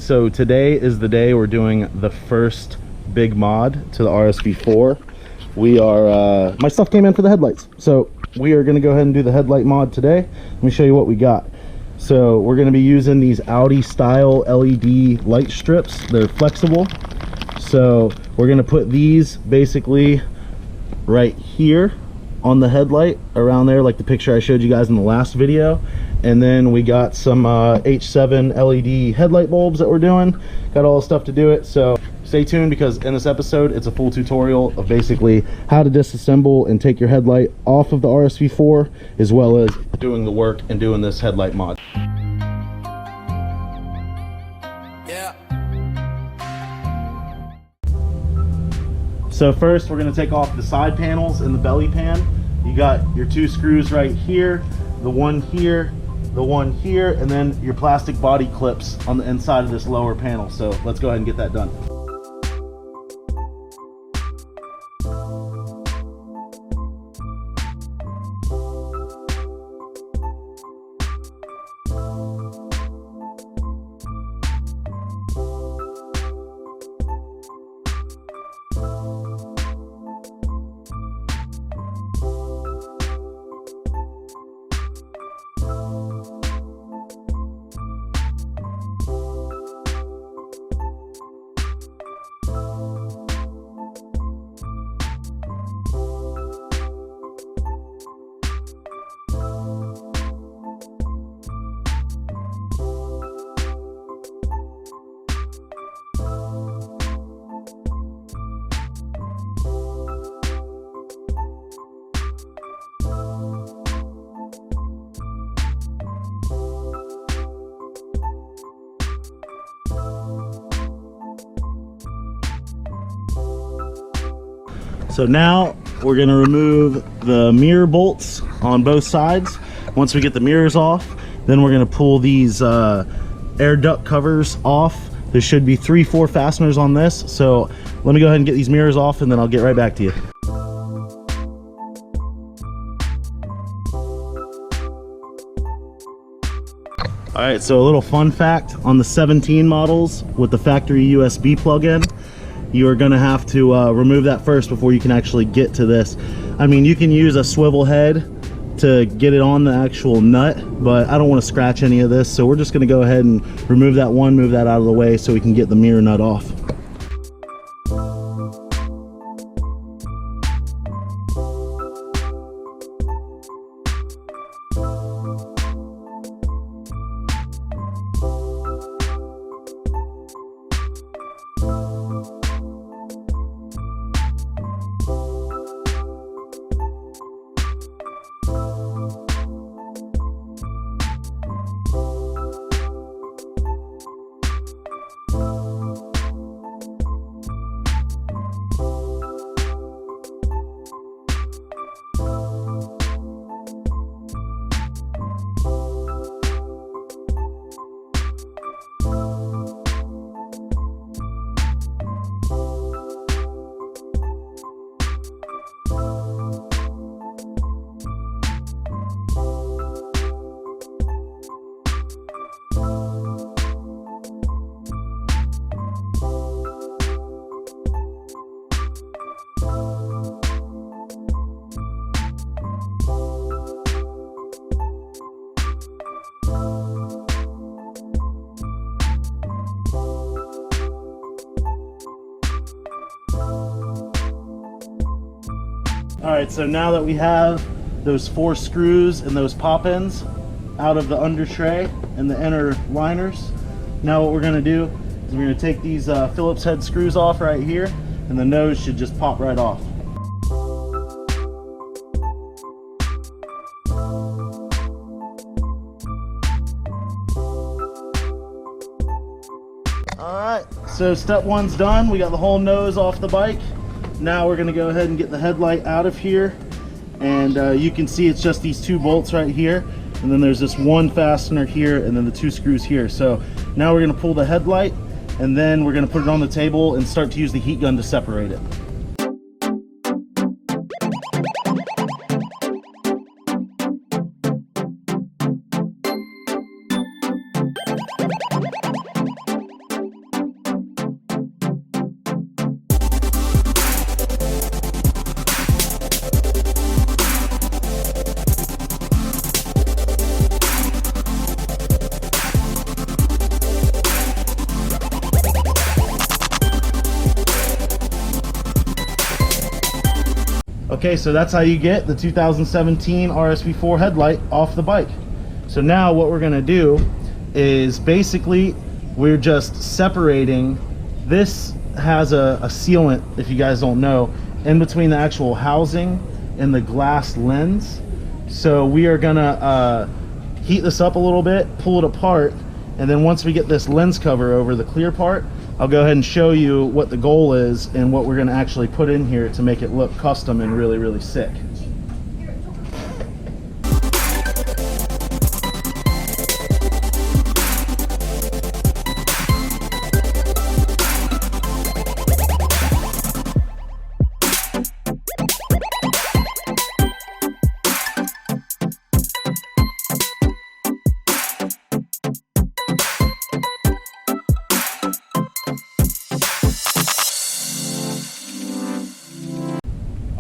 so today is the day we're doing the first big mod to the RSV4. We are, my stuff came in for the headlights. So we are gonna go ahead and do the headlight mod today. Let me show you what we got. So we're gonna be using these Audi style LED light strips. They're flexible. So we're gonna put these basically right here on the headlight, around there, like the picture I showed you guys in the last video. And then we got some H7 LED headlight bulbs that we're doing. Got all the stuff to do it, so stay tuned, because in this episode it's a full tutorial of basically how to disassemble and take your headlight off of the RSV4, as well as doing the work and doing this headlight mod. Yeah. So first we're going to take off the side panels and the belly pan. You got your two screws right here, the one here, the one here, and then your plastic body clips on the inside of this lower panel. So let's go ahead and get that done. So now we're going to remove the mirror bolts on both sides. Once we get the mirrors off, then we're going to pull these air duct covers off. There should be 3-4 fasteners on this. So let me go ahead and get these mirrors off, and then I'll get right back to you. All right, so a little fun fact on the 17 models with the factory USB plug-in, you are going to have to remove that first before you can actually get to this. I mean, you can use a swivel head to get it on the actual nut, but I don't want to scratch any of this, so we're just going to go ahead and remove that one, move that out of the way so we can get the mirror nut off. All right, so now that we have those 4 screws and those pop-ins out of the under tray and the inner liners, now what we're gonna do is we're gonna take these Phillips head screws off right here, and the nose should just pop right off. All right, so step 1's done. We got the whole nose off the bike. Now we're going to go ahead and get the headlight out of here, and you can see it's just these 2 bolts right here, and then there's this 1 fastener here, and then the 2 screws here. So now we're going to pull the headlight, and then we're going to put it on the table and start to use the heat gun to separate it. Okay, so that's how you get the 2017 RSV4 headlight off the bike. So now what we're gonna do is basically we're just separating. This has a sealant, if you guys don't know, in between the actual housing and the glass lens. So we are gonna heat this up a little bit, pull it apart, and then once we get this lens cover over the clear part, I'll go ahead and show you what the goal is and what we're gonna actually put in here to make it look custom and really, really sick.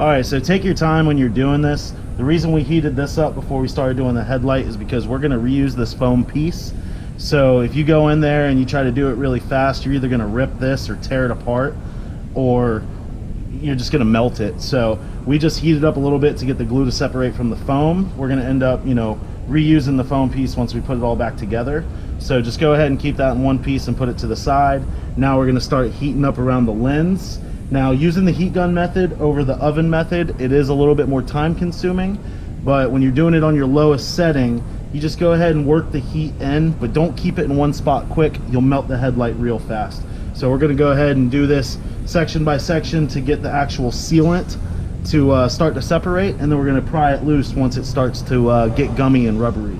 All right, so take your time when you're doing this. The reason we heated this up before we started doing the headlight is because we're gonna reuse this foam piece. So if you go in there and you try to do it really fast, you're either gonna rip this or tear it apart, or you're just gonna melt it. So we just heated up a little bit to get the glue to separate from the foam. We're gonna end up, you know, reusing the foam piece once we put it all back together. So just go ahead and keep that in one piece and put it to the side. Now we're gonna start heating up around the lens. Now, using the heat gun method over the oven method, it is a little bit more time consuming, but when you're doing it on your lowest setting, you just go ahead and work the heat in, but don't keep it in one spot quick. You'll melt the headlight real fast. So we're gonna go ahead and do this section by section to get the actual sealant to start to separate, and then we're gonna pry it loose once it starts to get gummy and rubbery.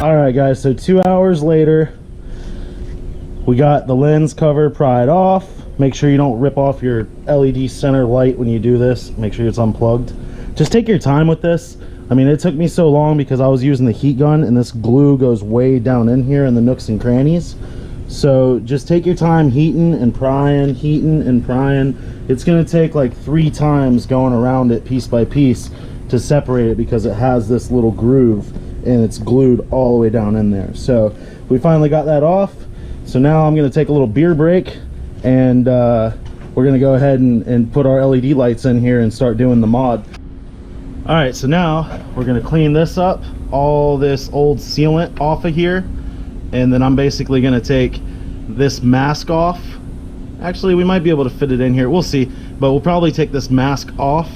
All right, guys, so 2 hours later, we got the lens cover pried off. Make sure you don't rip off your LED center light when you do this. Make sure it's unplugged. Just take your time with this. I mean, it took me so long because I was using the heat gun, and this glue goes way down in here in the nooks and crannies. So just take your time heating and prying, heating and prying. It's gonna take like 3 times going around it piece by piece to separate it because it has this little groove and it's glued all the way down in there. So we finally got that off. So now I'm gonna take a little beer break, and we're gonna go ahead and put our LED lights in here and start doing the mod. All right, so now we're gonna clean this up, all this old sealant off of here, and then I'm basically gonna take this mask off. Actually, we might be able to fit it in here, we'll see, but we'll probably take this mask off,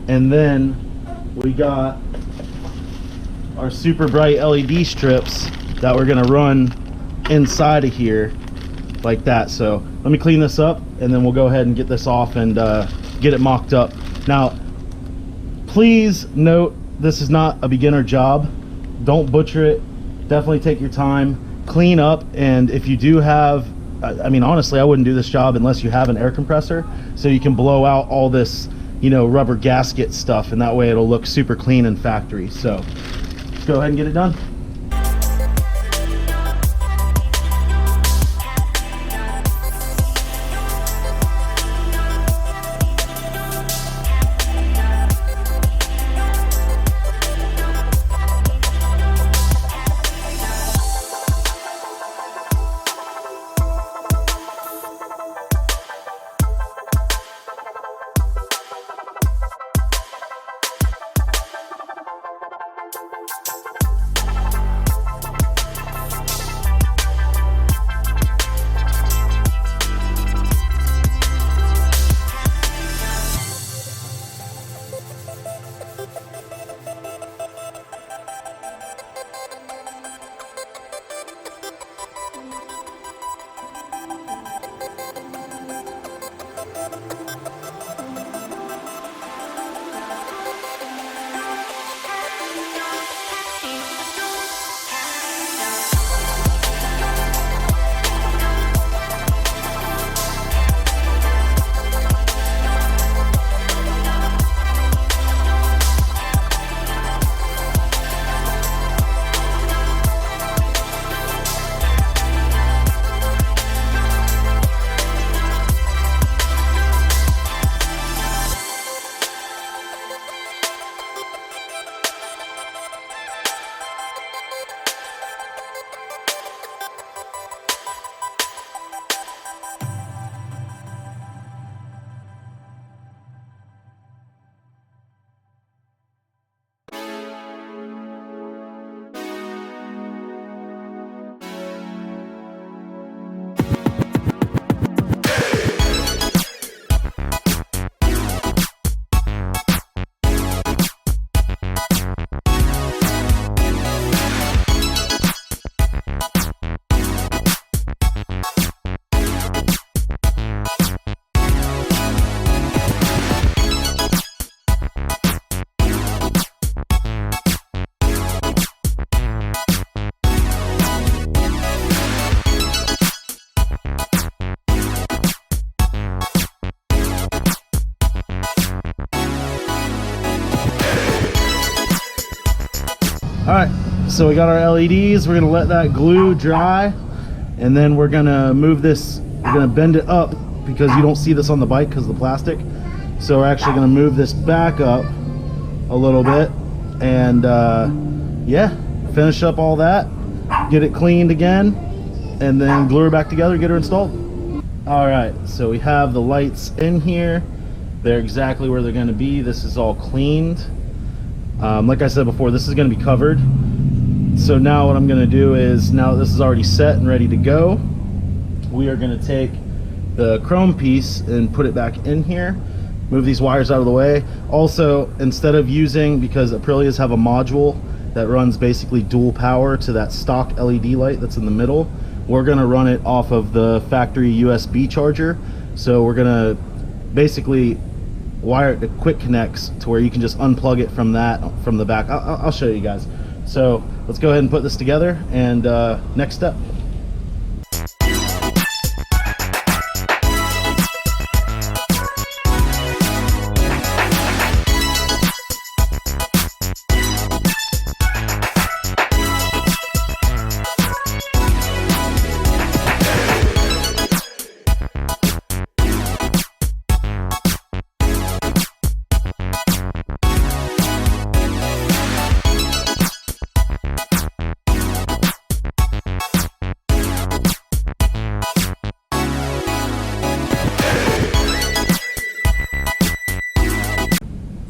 and then we got our super bright LED strips that we're gonna run inside of here like that. So let me clean this up, and then we'll go ahead and get this off and get it mocked up. Now, please note, this is not a beginner job. Don't butcher it. Definitely take your time, clean up, and if you do have, I mean, honestly, I wouldn't do this job unless you have an air compressor, so you can blow out all this, you know, rubber gasket stuff, and that way it'll look super clean and factory. So let's go ahead and get it done. All right, so we got our LEDs. We're gonna let that glue dry, and then we're gonna move this, we're gonna bend it up because you don't see this on the bike because of the plastic. So we're actually gonna move this back up a little bit, and yeah, finish up all that, get it cleaned again, and then glue her back together, get her installed. All right, so we have the lights in here. They're exactly where they're gonna be. This is all cleaned. Like I said before, this is gonna be covered. So now what I'm gonna do is, now that this is already set and ready to go, we are gonna take the chrome piece and put it back in here, move these wires out of the way. Also, instead of using, because Aprilias have a module that runs basically dual power to that stock LED light that's in the middle, we're gonna run it off of the factory USB charger. So we're gonna basically wire it to quick connects to where you can just unplug it from that, from the back. I'll show you guys. So let's go ahead and put this together, and next step.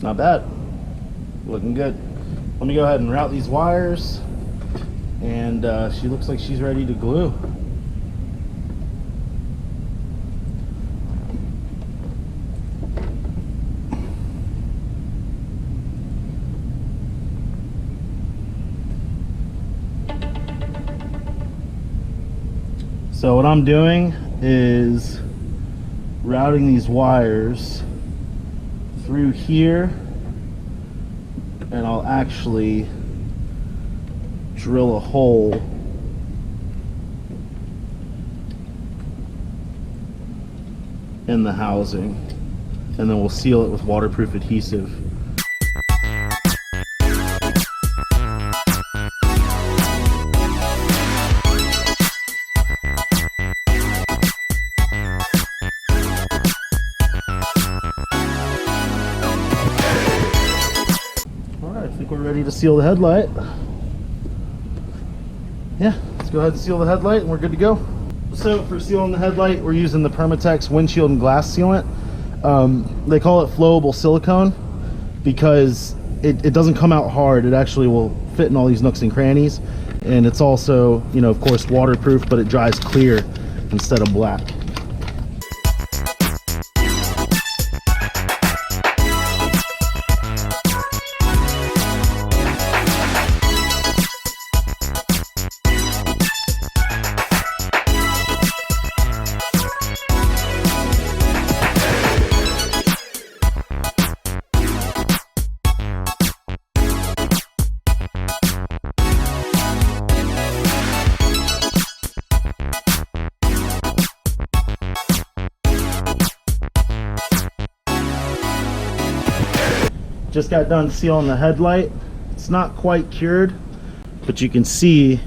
Not bad, looking good. Let me go ahead and route these wires, and she looks like she's ready to glue. So what I'm doing is routing these wires through here, and I'll actually drill a hole in the housing, and then we'll seal it with waterproof adhesive. I think we're ready to seal the headlight. Yeah, let's go ahead and seal the headlight and we're good to go. So for sealing the headlight, we're using the Permatex windshield and glass sealant. They call it flowable silicone because it doesn't come out hard. It actually will fit in all these nooks and crannies. And it's also, you know, of course, waterproof, but it dries clear instead of black. Just got done sealing the headlight. It's not quite cured, but you can see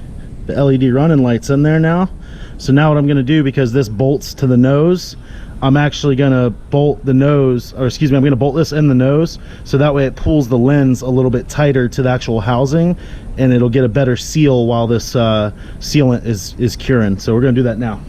the LED running lights in there now. So now what I'm gonna do, because this bolts to the nose, I'm actually gonna bolt the nose, or excuse me, I'm gonna bolt this in the nose, so that way it pulls the lens a little bit tighter to the actual housing, and it'll get a better seal while this sealant is curing. So we're gonna do that now.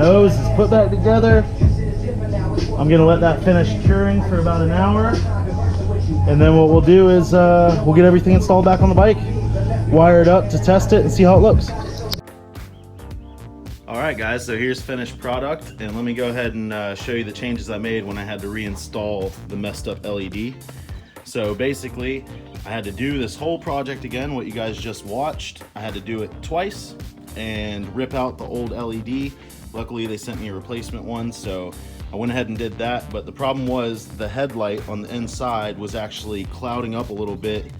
hose is put back together. I'm gonna let that finish curing for about an hour. And then what we'll do is we'll get everything installed back on the bike, wire it up to test it and see how it looks. Alright guys, so here's finished product, and let me go ahead and show you the changes I made when I had to reinstall the messed up LED. So basically, I had to do this whole project again, what you guys just watched. I had to do it twice and rip out the old LED. Luckily they sent me a replacement one, so I went ahead and did that. But the problem was the headlight on the inside was actually clouding up a little bit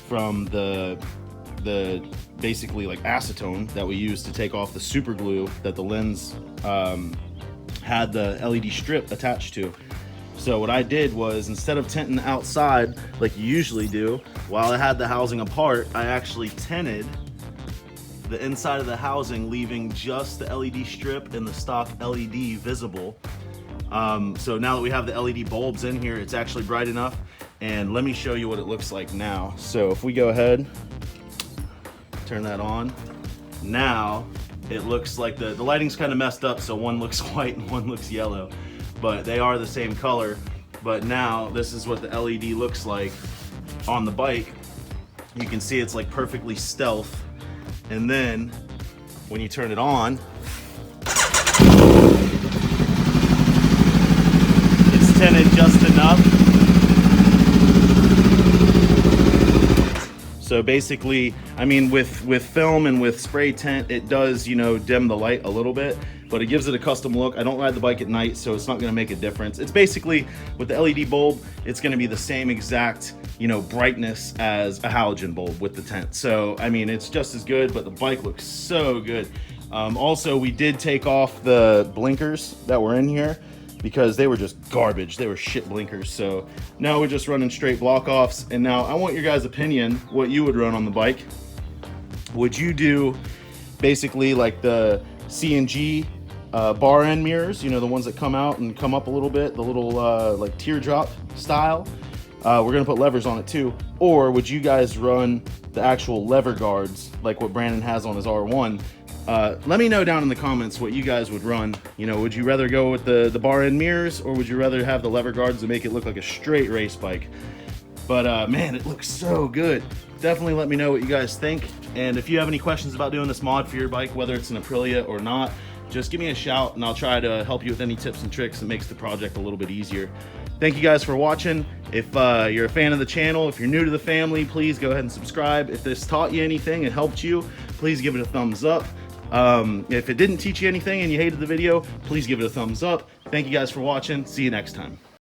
from the basically like acetone that we used to take off the super glue that the lens had the LED strip attached to. So what I did was, instead of tinting the outside like you usually do, while I had the housing apart, I actually tinted the inside of the housing, leaving just the LED strip and the stock LED visible. So now that we have the LED bulbs in here, it's actually bright enough. And let me show you what it looks like now. So if we go ahead, turn that on, now it looks like the lighting's kind of messed up, so one looks white and one looks yellow, but they are the same color. But now this is what the LED looks like on the bike. You can see it's like perfectly stealth. And then when you turn it on, it's tinted just enough. So basically, I mean, with film and with spray tint, it does, you know, dim the light a little bit, but it gives it a custom look. I don't ride the bike at night, so it's not gonna make a difference. It's basically, with the LED bulb, it's gonna be the same exact, you know, brightness as a halogen bulb with the tint. So, I mean, it's just as good, but the bike looks so good. Also, we did take off the blinkers that were in here, because they were just garbage. They were shit blinkers. So now we're just running straight block offs. And now I want your guys' opinion, what you would run on the bike. Would you do basically like the CNG bar end mirrors, you know, the ones that come out and come up a little bit, the little like teardrop style? We're gonna put levers on it too. Or would you guys run the actual lever guards like what Brandon has on his R1? Let me know down in the comments what you guys would run. You know, would you rather go with the bar end mirrors, or would you rather have the lever guards to make it look like a straight race bike? But man, it looks so good. Definitely let me know what you guys think. And if you have any questions about doing this mod for your bike, whether it's an Aprilia or not, just give me a shout and I'll try to help you with any tips and tricks that makes the project a little bit easier. Thank you guys for watching. If you're a fan of the channel, if you're new to the family, please go ahead and subscribe. If this taught you anything, it helped you, please give it a thumbs up. If it didn't teach you anything and you hated the video, please give it a thumbs up. Thank you guys for watching. See you next time.